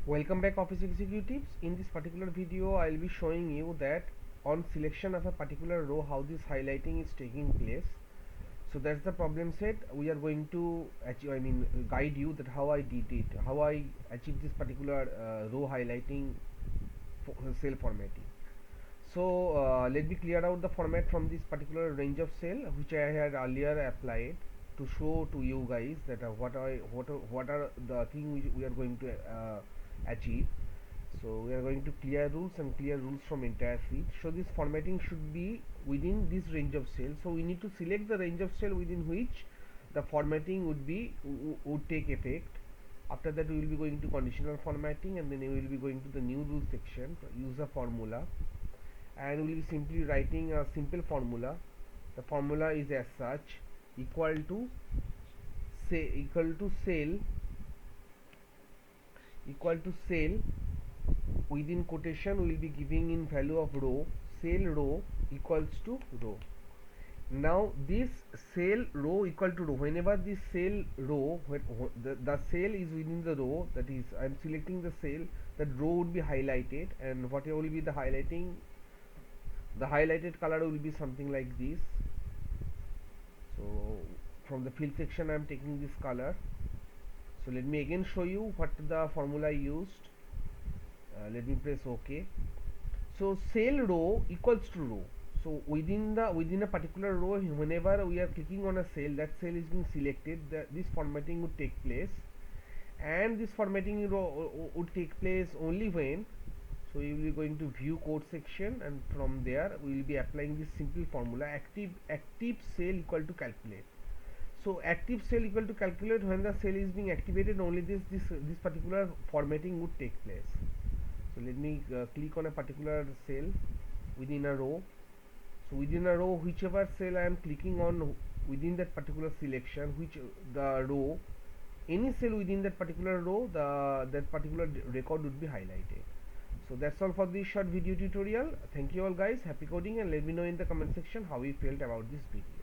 Welcome back office executives. In this particular video I'll be showing you that on selection of a particular row how this highlighting is taking place. So that's the problem set. We are going to achieve, guide you that how I did it, how I achieved this particular row highlighting cell formatting. So let me clear out the format from this particular range of cell which I had earlier applied to show to you guys that what are the thing which we are going to achieve. So we are going to clear rules and clear rules from entire sheet. So this formatting should be within this range of cell. So we need to select the range of cell within which the formatting would take effect. After that we will be going to conditional formatting, and then we will be going to the new rule section, use a formula, and we will be simply writing a simple formula. The formula is as such: equal to cell within quotation we will be giving in value of row, cell row equals to row. Now this cell row equal to row, whenever this cell row, when the cell is within the row, that is I am selecting the cell, that row would be highlighted, and whatever will be the highlighting, the highlighted color will be something like this. So from the field section I am taking this color. So let me again show you what the formula I used. Let me press OK. So cell row equals to row. So within a particular row, whenever we are clicking on a cell, that cell is being selected, this formatting would take place, and this formatting would take place only when, so we will be going to view code section, and from there we will be applying this simple formula: active cell equal to calculate. So active cell equal to calculate, when the cell is being activated, only this particular formatting would take place. So let me click on a particular cell within a row. So within a row, whichever cell I am clicking on within that particular selection, which the row, any cell within that particular row, that particular record would be highlighted. So that's all for this short video tutorial. Thank you all guys, happy coding, and let me know in the comment section how you felt about this video.